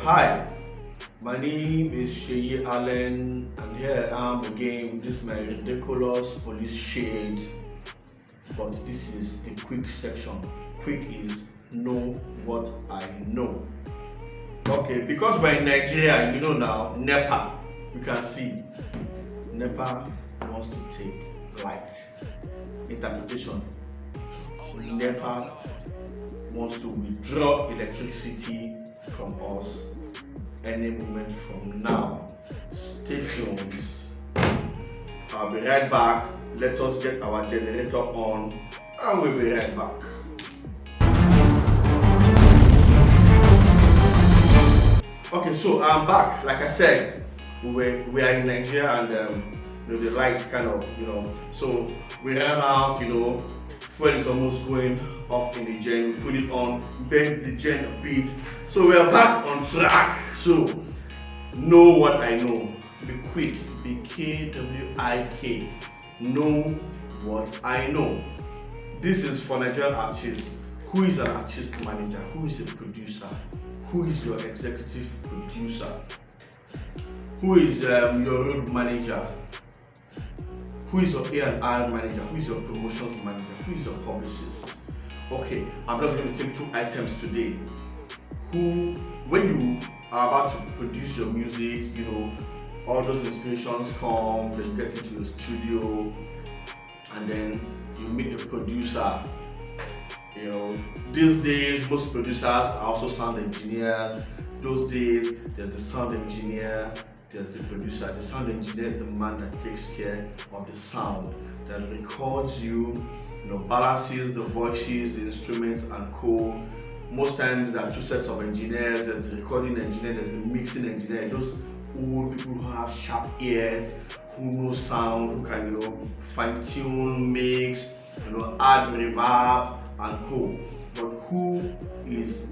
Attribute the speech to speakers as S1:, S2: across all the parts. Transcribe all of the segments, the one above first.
S1: Hi, my name is Sheyi Allen, and here I am again with this my ridiculous police shade. But this is the quick section. Quick is know what I know. Okay, because we're in Nigeria, you know now, NEPA, you can see NEPA wants to take light. Interpretation: NEPA wants to withdraw electricity from us any moment from now. Stay tuned. I'll be right back. Let us get our generator on and we'll be right back. Okay, so I'm back. Like I said, we are in Nigeria and the light kind of, so we ran out, fuel is almost going off in the gen. We put it on, bend the gen a bit. So we are back on track. So know what I know. Be quick. Be KWIK. Know what I know. This is for Nigerian artists. Who is an artist manager? Who is a producer? Who is your executive producer? Who is your road manager? Who is your A&R manager? Who is your promotions manager? Who is your publicist? Okay, I'm just going to take two items today. When you are about to produce your music, all those inspirations come, then you get into your studio, and then you meet the producer. These days, most producers are also sound engineers. Those days, there's the sound engineer, there's the producer. The sound engineer is the man that takes care of the sound, that records you, balances the voices, the instruments, and co. Most times there are two sets of engineers. There's the recording engineer, there's the mixing engineer. Those old people who have sharp ears, who know sound, who can fine tune, mix, add reverb and co. But who is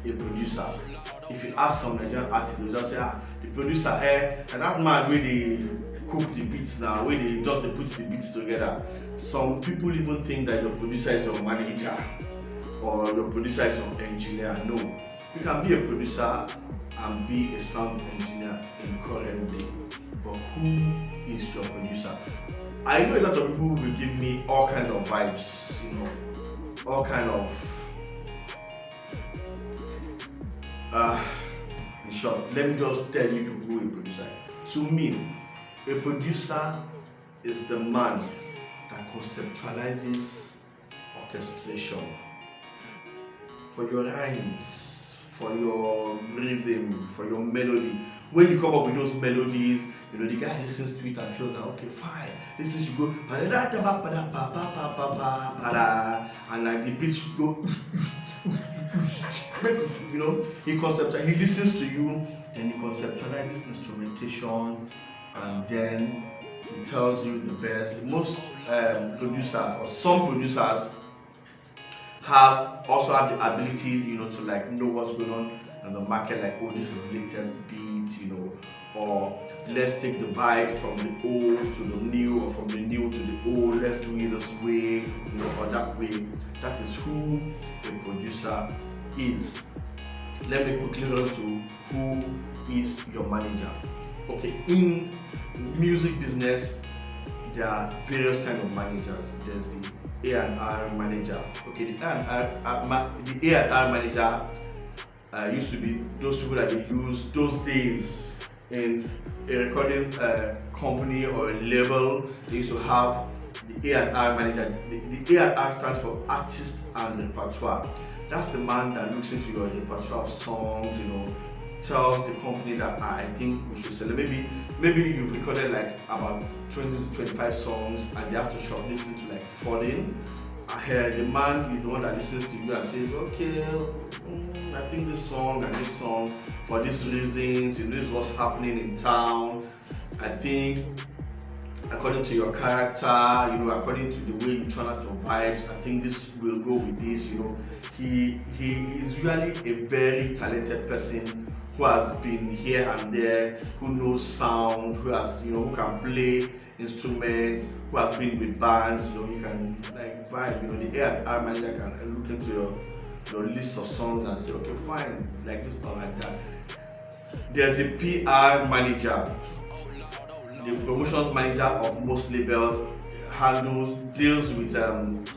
S1: a producer? If you ask some Nigerian artists, they'll just say, the producer, and that man where they cook the beats now, where they just they put the beats together. Some people even think that your producer is your manager or your producer is your engineer. No, you can be a producer and be a sound engineer in current day. But who is your producer? I know a lot of people will give me all kinds of vibes, all kind of in short, let me just tell you people who a producer is. To me, a producer is the man that conceptualizes orchestration for your rhymes, for your rhythm, for your melody. When you come up with those melodies, the guy listens to it and feels like, okay, fine. This is you go, and like the beat should go, he listens to you, then he conceptualizes instrumentation, and then he tells you the best. Most producers, or some producers, also have the ability, to know what's going on in the market, like, oh, this is the latest beat, or let's take the vibe from the old to the new, or from the new to the old, let's do it this way, or that way. That is who a producer is. Let me quickly run to who is your manager. Okay, in music business, there are various kind of managers. There's the A&R manager. Okay, the A&R manager used to be those people that they use those days in a recording company or a label. They used to have the A&R manager. The A&R stands for artist and repertoire. That's the man that looks into your repertoire of songs, tells the company that I think we should sell it. Maybe you've recorded like about 20 to 25 songs and they have to shortlist into like 14. The man is the one that listens to you and says, okay, I think this song and this song, for these reasons, this is what's happening in town. I think according to your character, according to the way you turn out your vibes, I think this will go with this. He is usually a very talented person who has been here and there, who knows sound, who has, who can play instruments, who has been with bands, he can like vibe, the A&R manager can look into your list of songs and say, okay, fine, like this or like that. There's a PR manager, the promotions manager of most labels deals with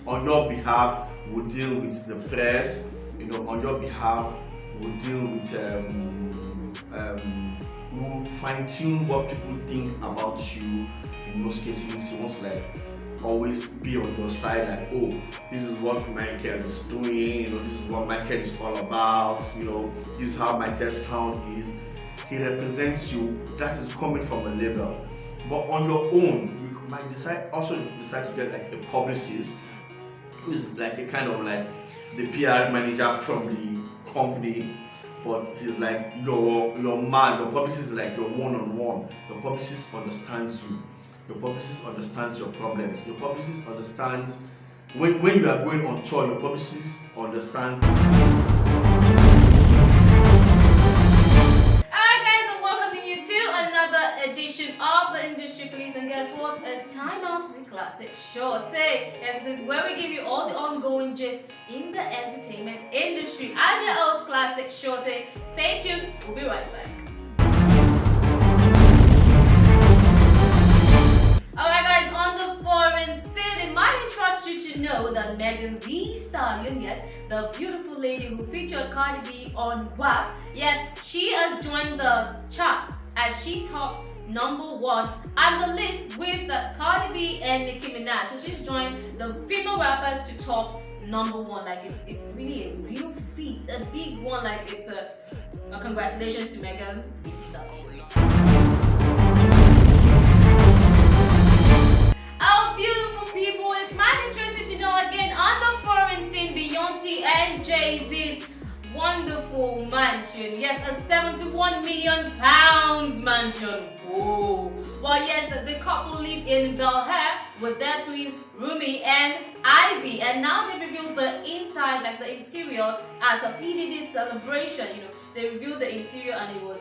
S1: on your behalf will deal with the press, on your behalf will deal with will fine-tune what people think about you. In most cases he wants to like always be on your side, like, oh, this is what Michael is doing, this is what Michael is all about, this is how Michael's sound is. He represents you. That is coming from a label. But on your own, you might decide to get like a publicist who is like a kind of like the PR manager from the company, but he's like your man. Your publicist is like your one-on-one. Your publicist understands you. Your publicist understands your problems. Your publicist understands when you are going on tour. Your publicist understands.
S2: Edition of the Industry Police, and guess what? It's time out with Classic Shorty. Yes, this is where we give you all the ongoing gist in the entertainment industry. I'm your host, Classic Shorty. Stay tuned, we'll be right back. Alright guys, on the foreign scene, it might interest you to know that Megan Thee Stallion, yes, the beautiful lady who featured Cardi B on WAP, yes, she has joined the charts as she tops #1 on the list with Cardi B and Nicki Minaj. So she's joined the female rappers to top #1. Like it's really a real feat, a big one. Like it's a congratulations to Megan Thee Stallion. Oh, beautiful people! It's my interesting to know again on the foreign scene, Beyonce and Jay-Z's wonderful mansion. Yes, a £71 million mansion. Oh, well, yes, the couple live in Belhair with their twins Rumi and Ivy, and now they revealed the inside, like the interior, at a PDD celebration. They revealed the interior and it was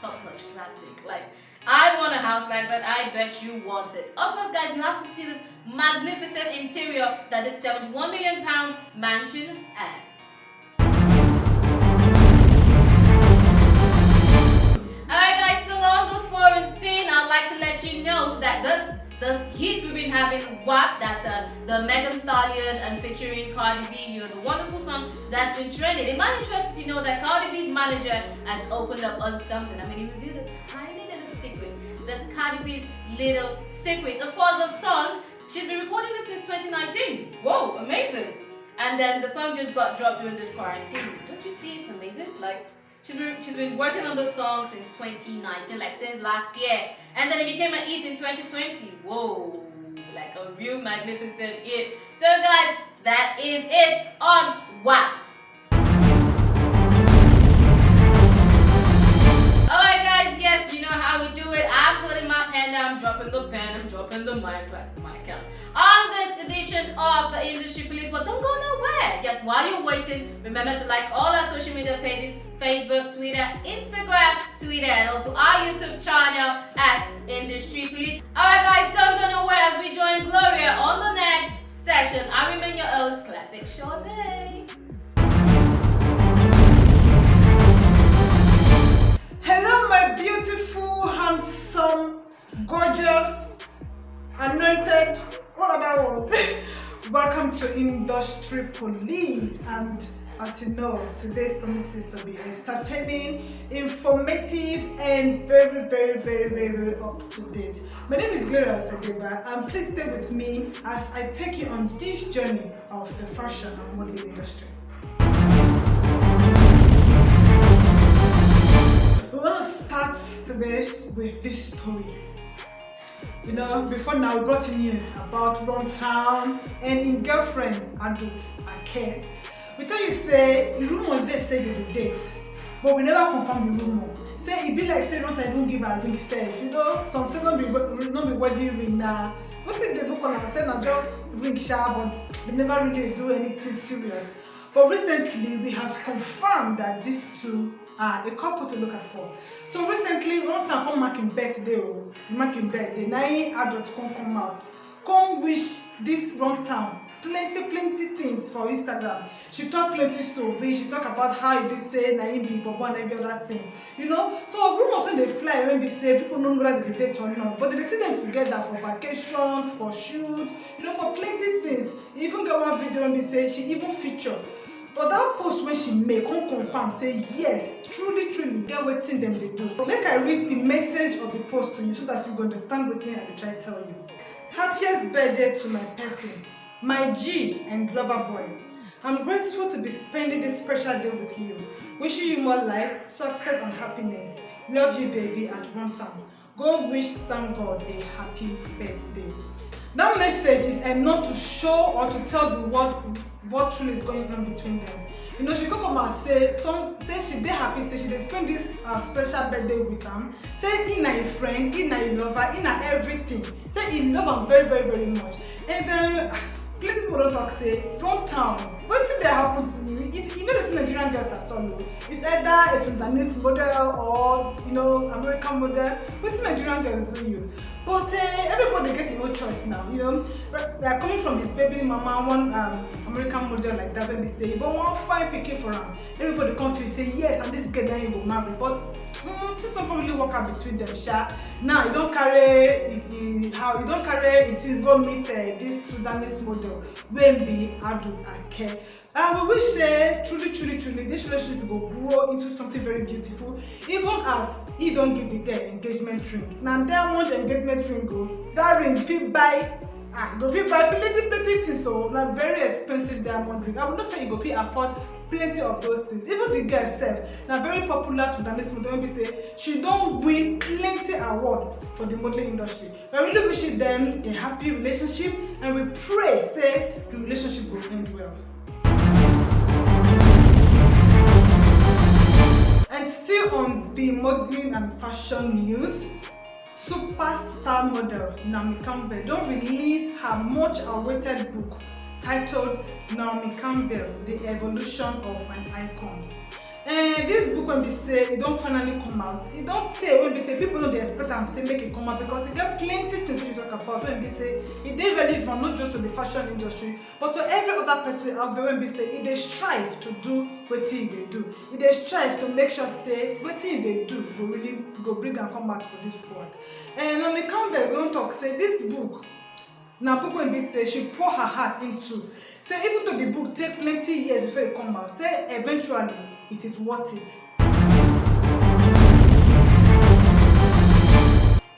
S2: top-notch, classic. Like, I want a house like that. I bet you want it. Of course, guys, you have to see this magnificent interior that this £71 million mansion has. Alright guys, still on the foreign scene, I'd like to let you know that this hit we've been having, WAP, that's the Megan Thee Stallion and featuring Cardi B, the wonderful song that's been trending. It might interest you to know that Cardi B's manager has opened up on something. I mean, he revealed a tiny little secret. That's Cardi B's little secret. Of course, the song, she's been recording it since 2019. Whoa, amazing. And then the song just got dropped during this quarantine. Don't you see it's amazing? Like, She's been working on the song since 2019, like since last year. And then it became a hit in 2020. Whoa, like a real magnificent hit. So guys, that is it on WAP. Alright guys, yes, you know how we do it. I'm putting my pen down, I'm dropping the pen, I'm dropping the mic like mic out. On this edition of the Industry Police, but don't go nowhere. Yes, while you're waiting, remember to like all our social media pages, Facebook, Twitter, Instagram, Twitter, and also our YouTube channel at Industry Police. Alright guys, don't go nowhere as we join Gloria on the next session. I remain your host, Classic Shorty.
S3: Hello my beautiful, handsome, gorgeous, anointed, all of that world. Welcome to Industry Police, and as you know, today's promises to be entertaining, informative, and very, very, very, very, very up to date. My name is Gloria Sageba, and please stay with me as I take you on this journey of the fashion and modeling industry. We want to start today with this story. Before now we brought you news about Runtown and in Girlfriend Adults I Care. We tell you say rumors they say they will date, but we never confirm the rumor. Say it be like say don't even give a ring self. Some say not be wedding ring now. What say they vocal and say not just ring sharp, but they never really do anything serious. But recently we have confirmed that these two are a couple to look out for. So recently, Runtown come marking birthday, now adults come out come wish this Runtown plenty things for Instagram. She talk plenty stories. She talk about how it be say na him be Bobo and every other thing. You know, so rumors when they fly when be say people don't know whether they date or not, but they see them together for vacations, for shoots, you know, for plenty things. Even got one video when be say she even feature. But that post when she make come confirm say yes, truly get wetin them they do. Make I read the message of the post to you so that you go understand wetin I dey try tell you. Happiest birthday to my person, my G and lover boy. I'm grateful to be spending this special day with you. Wishing you more life, success and happiness. Love you baby at Runtown. Go wish some God a happy birthday. That message is enough to show or to tell the world what truly is going on between them. You know, she come and say she dey happy, say she dey spend this special birthday with him. Say he na a friend, he na a lover, he na everything. Say he love him very much. And then plenty people don't talk say Runtown. Wetin dey happen to you? You know the Nigerian girls at all. It's either a Sudanese model or American model. Wetin Nigerian girls do you? But everybody get your own choice now, you know. They are coming from his baby mama, one American model like that, when they say, but one fine picking for him. Everybody confused, say yes, and this girl then you go marry. But things don't really work out between them, sha. Now you don't carry it is go meet this Sudanese model. When be adult and care. And we wish say truly this relationship will grow into something very beautiful, even as he don't give the girl engagement ring. Now that one engagement ring go, that ring fit buy plenty things, so like very expensive diamond ring. I would not say you go fit afford plenty of those things. Even the girl herself, now very popular Sudanese model, when we say she don't win plenty award for the modeling industry. We really wishing them a happy relationship, and we pray say the relationship will end well. And still on the modeling and fashion news, superstar model Naomi Campbell don't release her much awaited book titled Naomi Campbell, The Evolution of an Icon. And this book, when we say it don't finally come out, it don't say when we say people don't expect and say make it come out, because it got plenty things to talk about. When we say it they relevant not just to the fashion industry, but to every other person out there. When we say it they strive to do what they do, it they strive to make sure say what they do will really go bring and come out for this world. And Naomi Campbell don't talk say this book. Now, book when we say she pour her heart into. Say even though the book take plenty years before it come out, say eventually it is worth it.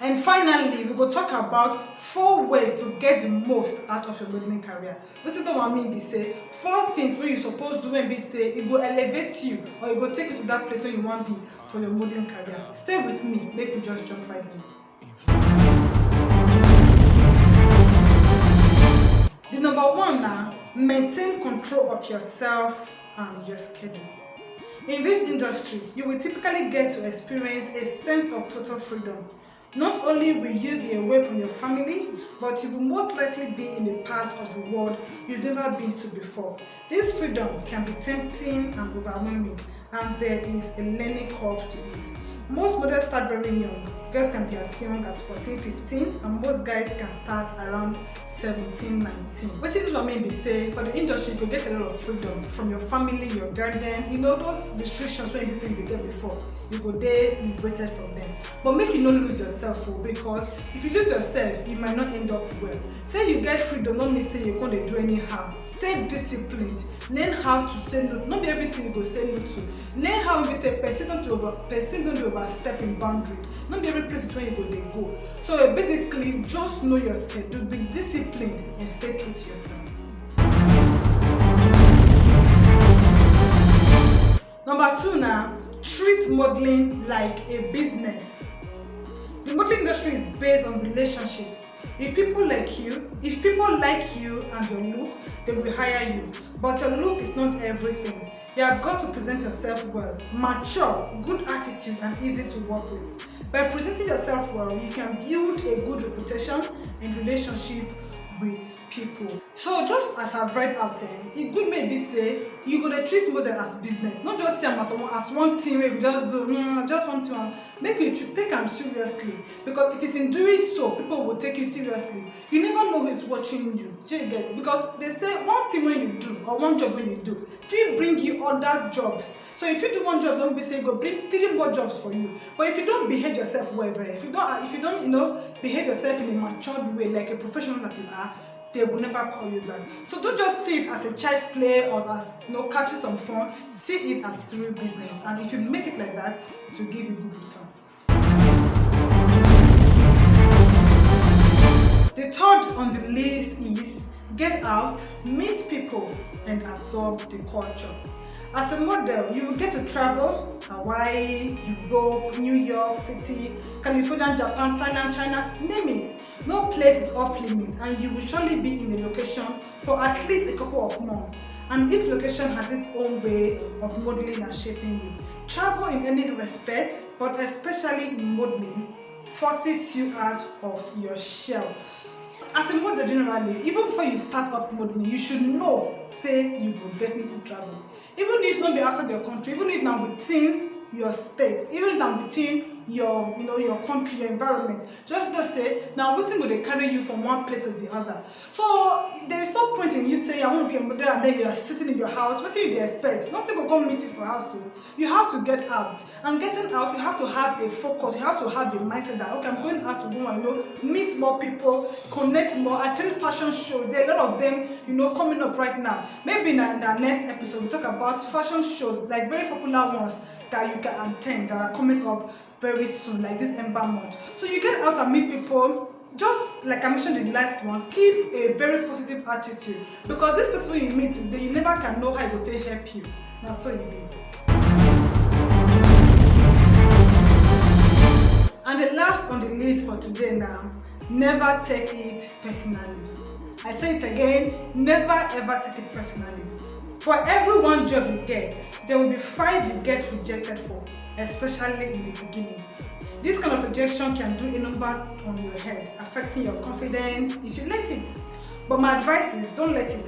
S3: And finally, we will talk about 4 ways to get the most out of your modeling career. What is the one mean? We say 4 things where you supposed to do when we say it will elevate you or it will take you to that place where you want to be for your modeling career. Stay with me, make me just jump right in. The number 1 now, maintain control of yourself and your schedule. In this industry, you will typically get to experience a sense of total freedom. Not only will you be away from your family, but you will most likely be in a part of the world you've never been to before. This freedom can be tempting and overwhelming, and there is a learning curve to it. Most models start very young. Girls can be as young as 14, 15, and most guys can start around 17, 19. What is what I mean? They say for the industry, you get a lot of freedom from your family, your guardian. You know those restrictions when you think you get before, you go there liberated from them. But make you not lose yourself, because if you lose yourself, you might not end up well. Say you get freedom, don't mean say you're going to do anyhow. Stay disciplined. Learn how to say no. Not be everything you go say no to. Learn how to say person don't overstep in boundaries. Not be every place where you go, they go. So basically, just know your schedule, be disciplined, and stay true to yourself. Number 2 now, treat modeling like a business. The modeling industry is based on relationships. If people like you and your look, they will hire you. But your look is not everything. You have got to present yourself well, mature, good attitude, and easy to work with. By presenting yourself well, you can build a good reputation and relationship with people. So just as I've read out there, it good maybe say you gonna treat model as business, not just see them as one thing where we just do just one thing. Make you take them seriously, because it is in doing so people will take you seriously. You never know who is watching you. Do you get? Because they say one thing when you do or one job when you do, it will bring you other jobs. So if you do one job, don't be saying go bring 3 more jobs for you. But if you don't behave yourself well, if you don't behave yourself in a matured way like a professional that you are, they will never call you back. So don't just see it as a child's play or as catching some fun. See it as real business, and if you make it like that, it will give you good returns. The third on the list is get out, meet people, and absorb the culture. As a model, you will get to travel Hawaii, Europe, New York City, California, Japan, Thailand, China, name it. No place is off limit, and you will surely be in a location for at least a couple of months. And each location has its own way of modeling and shaping you. Travel in any respect, but especially in modeling, forces you out of your shell. As a model generally, even before you start up modeling, you should know, say you will definitely travel. Even if not be outside your country, even if not within your state, even not within your your country, your environment, just say now waiting will they carry you from one place to the other. So there is no point in you saying I want to be a model and then you are sitting in your house. What do you expect? Nothing will come meet you for house. You have to get out, and getting out, you have to have a focus. You have to have the mindset that okay, I'm going out to go and meet more people, connect more, attend fashion shows. There are a lot of them coming up right now. Maybe in our next episode we talk about fashion shows, like very popular ones that you can attend that are coming up very soon, like this Ember month. So you get out and meet people. Just like I mentioned in the last one, keep a very positive attitude, because this person you meet, you never can know how it will help you. Now so you be. And the last on the list for today now, never take it personally. I say it again, never ever take it personally. For every one job you get, there will be 5 you get rejected for, especially in the beginning. This kind of rejection can do a number on your head, affecting your confidence if you let it. But my advice is don't let it.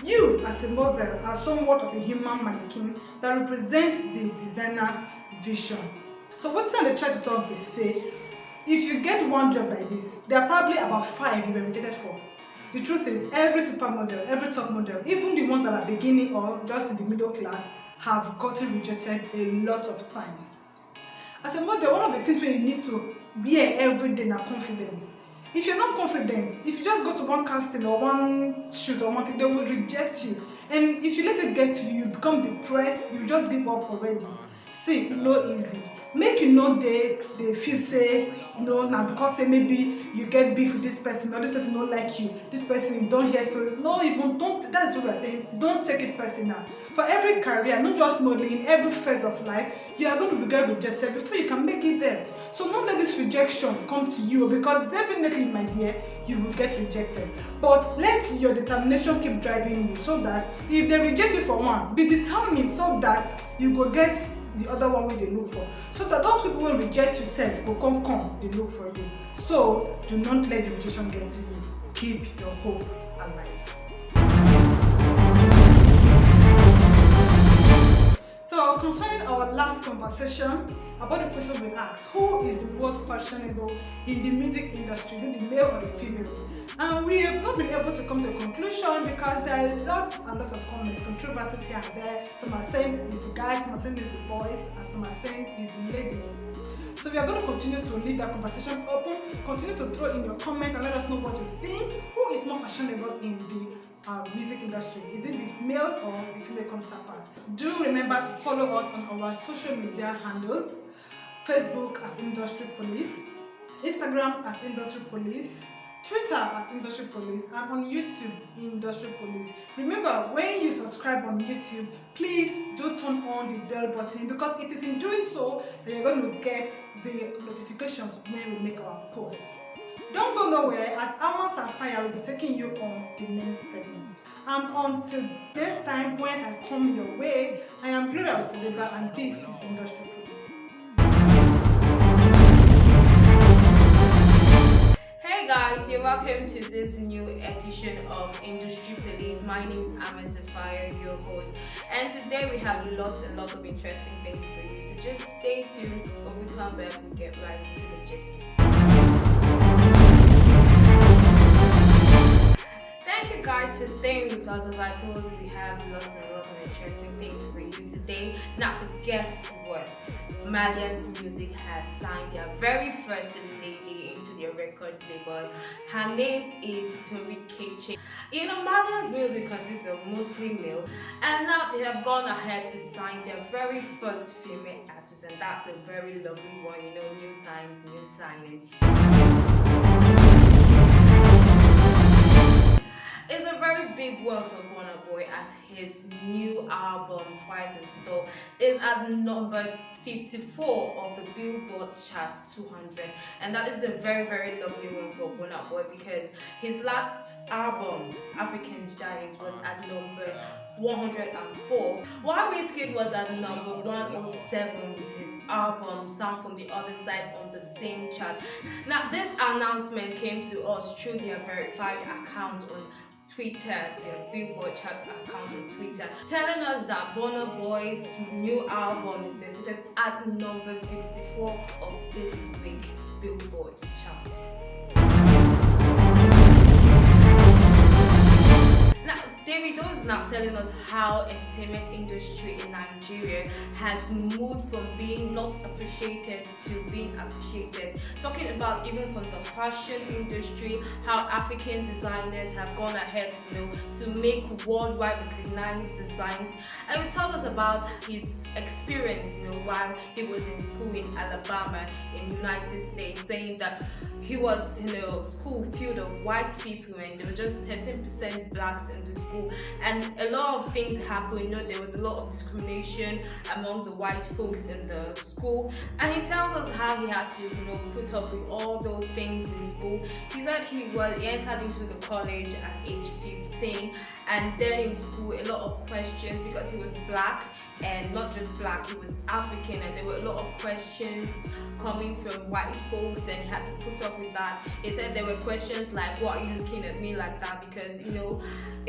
S3: You, as a model, are somewhat of a human mannequin that represents the designer's vision. So what's on the try to talk they say, if you get one job like this, there are probably about 5 you were rejected for. The truth is, every supermodel, every top model, even the ones that are beginning or just in the middle class, have gotten rejected a lot of times. As a model, one of the things where you need to be every day now confident. If you're not confident, if you just go to one casting or one shoot or one thing, they will reject you. And if you let it get to you, you become depressed, you just give up already. See, no easy. Make they feel say now because say maybe you get beef with this person or this person don't like you, this person don't hear story. No, even don't. That's what we're saying. Don't take it personal. For every career, not just modeling, in every phase of life, you are going to get rejected before you can make it there. So don't let this rejection come to you, because definitely, my dear, you will get rejected. But let your determination keep driving you, so that if they reject you for one, be determined so that you go get the other one they look for, so that those people will reject yourself will come they look for you. So do not let the rejection get to you. Keep your hope alive. So concerning our last conversation about the question we asked, who is the most fashionable in the music industry, is it the male or the female? And we have not been able to come to a conclusion because there are lots and lots of comments, controversies here and there. Some are saying it's the guys, some are saying it's the boys, and some are saying it's the ladies. So we are going to continue to leave that conversation open. Continue to throw in your comments and let us know what you think. Who is more fashionable in the music industry? Is it the male or the female counterpart? Do remember to follow us on our social media handles: Facebook at Industry Police, Instagram at Industry Police, Twitter at Industry Police, and on YouTube, Industry Police. Remember, when you subscribe on YouTube, please do turn on the bell button, because it is in doing so that you're going to get the notifications when we make our posts. Don't go nowhere, as Alma Sapphire will be taking you on the next segment. And until next time when I come your way, I am Gloria Osedeba, and this is Industry Police.
S2: Hey guys, you're welcome
S4: welcome to this new edition of Industry Police. My name is Ama Sapphire, your host, and today we have lots and lots of interesting things for you. So just stay tuned. When we come back, we get right into the gist. Thank you guys for staying with us. As I told you, we have lots and lots of interesting things for you today. Now, guess what? Malian's Music has signed their very first lady into their record label. Her name is Tori Keche. You know, Malian's Music consists of mostly male, and now they have gone ahead to sign their very first female artist, and that's a very lovely one. You know, new times, new signing. It's a very big one for Burna Boy, as his new album Twice in Store is at number 54 of the Billboard Chart 200, and that is a very lovely one for Burna Boy because his last album African Giant was at number 104, while Wizkid was at number 107 with his album Sound from the Other Side on the same chart. Now this announcement came to us through their verified account on Twitter, their Billboard Chart account on Twitter, telling us that Burna Boy's new album is debuted at number 54 of this week's Billboard chart. Now, Davido is now telling us how entertainment industry in Nigeria has moved from being not appreciated to being appreciated. Talking about even from the fashion industry, how African designers have gone ahead to make worldwide recognized designs. And he told us about his experience, while he was in school in Alabama in the United States, saying that he was in a school filled of white people and there were just 13% blacks in the school, and a lot of things happened. There was a lot of discrimination among the white folks in the school, and he tells us how he had to put up with all those things in school. He said he entered into the college at age 15, and then in school a lot of questions because he was black, and not just black, he was African, and there were a lot of questions coming from white folks, and he had to put up with that. He said there were questions like, "What are you looking at me like that?" Because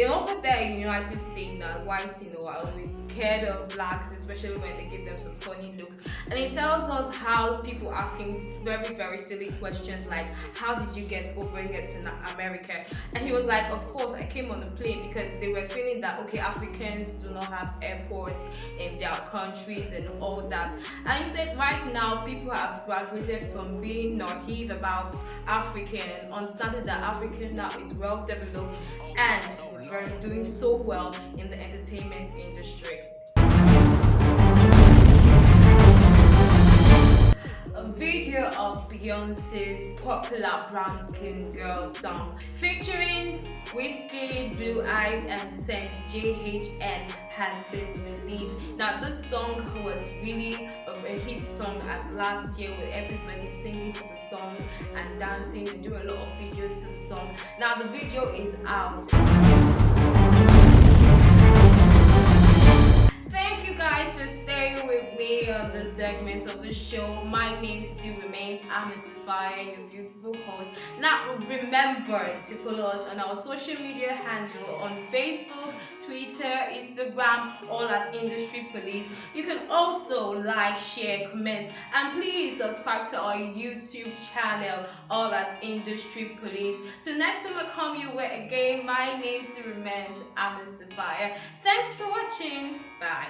S4: over there in the United States, whites are always scared of blacks, especially when they give them some funny looks. And he tells us how people asking very silly questions like, "How did you get over here to America?" And he was like, "Of course I came on a plane," because they were feeling that Africans do not have airports in their countries and all that. And he said right now people have graduated from being naive about African and understanding that African now is well developed and we're doing so well in the entertainment industry. A video of Beyonce's popular Brown Skin Girl song featuring Wizkid, Blue Eyes and Saint JHN has been released. Now this song was really a hit song at last year, with everybody singing to the song and dancing and doing a lot of videos to the song. Now the video is out. Thank you guys for staying with me on this segment of the show. My name still remains Ama Sapphire, your beautiful host. Now remember to follow us on our social media handle on Facebook, Twitter, Instagram, all at Industry Police. You can also like, share, comment, and please subscribe to our YouTube channel, all at Industry Police. Till next time I come your way again, my name still remains Ama Sapphire. Thanks for watching. Bye.